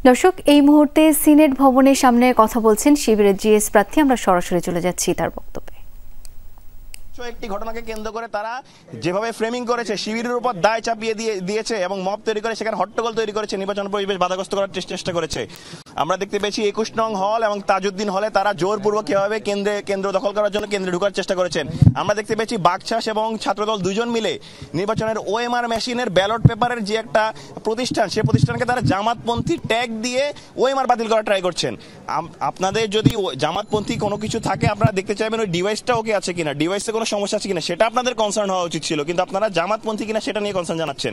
দর্শক, এই মুহূর্তে সিনেট ভবনের সামনে কথা বলছেন শিবিরের জিএস প্রার্থী। আমরা সরাসরি চলে যাচ্ছি তার বক্তব্যে। একটি ঘটনাকে কেন্দ্র করে তারা যেভাবে ফ্রেমিং করেছে, শিবিরের উপর দায় চাপিয়ে দিয়েছে এবং মব তৈরি করে সেখানে হট্টগোল তৈরি করেছে, নির্বাচন পরিবেশ বাধাগ্রস্ত করার চেষ্টা করেছে। আমরা দেখতে পেয়েছি 21 নং হল এবং তাজউদ্দিন হলে তারা জোরপূর্বক কিভাবে কেন্দ্র দখল করার জন্য কেন্দ্রে ঢোকার চেষ্টা করেছেন। আমরা দেখতে পেয়েছি বাকশাস এবং ছাত্রদল দুজন মিলে নির্বাচনের ওএমআর মেশিনের ব্যালট পেপারের যে একটা প্রতিষ্ঠান, সেই প্রতিষ্ঠানকে তারা জামাতপন্থী ট্যাগ দিয়ে ওএমআর বাতিল করার ট্রাই করছেন। আপনাদের যদি জামাতপন্থী কোনো কিছু থাকে, আপনারা দেখতে চাইবেন ওই ডিভাইসটা ওকে আছে কিনা, ডিভাইসে কোনো সমস্যা আছে কিনা, সেটা আপনাদের কনসার্ন হওয়া উচিত ছিল, কিন্তু আপনারা জামাতপন্থী কিনা সেটা নিয়ে কনসার্ন জানাচ্ছেন।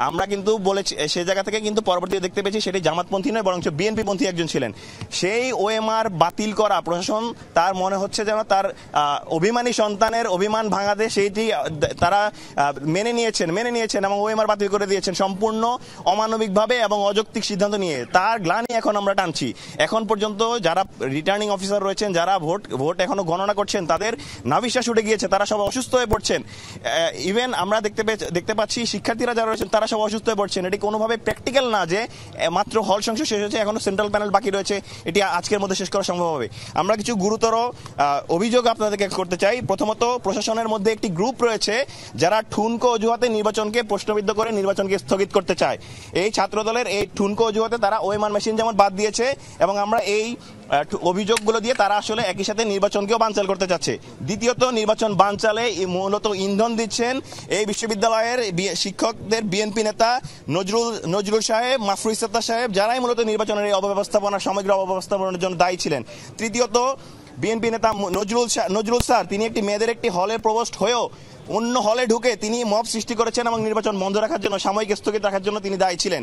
আমরা কিন্তু বলেছি সেই জায়গা থেকে, কিন্তু পরবর্তীতে দেখতে পেয়েছি সেটি জামাতপন্থী নয়, বরং বিএনপি পন্থী একজন ছিলেন। সেই ওএমআর বাতিল করা প্রশাসন তার মনে হচ্ছে যেন তার অভিমানী সন্তানের অভিমান ভাঙাতে সেইটি তারা মেনে নিয়েছেন এবং ওএমআর বাতিল করে দিয়েছেন সম্পূর্ণ অমানবিকভাবে এবং অযৌক্তিক সিদ্ধান্ত নিয়ে। তার গ্লানি এখন আমরা টানছি। এখন পর্যন্ত যারা রিটার্নিং অফিসার রয়েছেন, যারা ভোট এখনো গণনা করছেন, তাদের নাভিশ্বাস উঠে গিয়েছে, তারা সব অসুস্থ হয়ে পড়ছেন। ইভেন আমরা দেখতে পাচ্ছি শিক্ষার্থীরা যারা রয়েছেন তারা সব অসুস্থ হয়ে পড়ছেন। এটি কোনোভাবে প্র্যাকটিক্যাল না যে মাত্র হল সংসদ শেষ হয়েছে, এখনো সেন্ট্রাল প্যানেল বাকি রয়েছে, এটি আজকের মধ্যে শেষ করা সম্ভব হবে। আমরা কিছু গুরুতর অভিযোগ আপনাদেরকে করতে চাই। প্রথমত, প্রশাসনের মধ্যে একটি গ্রুপ রয়েছে যারা ঠুনকো অজুহাতে নির্বাচনকে প্রশ্নবিদ্ধ করে নির্বাচনকে স্থগিত করতে চায়। এই ছাত্রদলের এই ঠুনকো অজুহাতে তারা ওএমআর মেশিন যেমন বাদ দিয়েছে, এবং আমরা এই অভিযোগগুলো দিয়ে তারা আসলে একই সাথে নির্বাচনকেও বানচাল করতে চাচ্ছে। দ্বিতীয়ত, নির্বাচন বানচালে মূলত ইন্ধন দিচ্ছেন এই বিশ্ববিদ্যালয়ের শিক্ষকদের বিএনপি নেতা নজরুল সাহেব, মাফরুজ সত্তার সাহেব, যারাই মূলত নির্বাচনের এই অব্যবস্থাপনা, সমগ্র অব্যবস্থাপনার জন্য দায়ী ছিলেন। তৃতীয়ত, বিএনপি নেতা নজরুল স্যার, তিনি একটি মেয়েদের একটি হলে প্রভোস্ট হয়েও অন্য হলে ঢুকে তিনি মব সৃষ্টি করেছেন এবং নির্বাচন বন্ধ রাখার জন্য, সাময়িক স্থগিত রাখার জন্য তিনি দায়ী ছিলেন।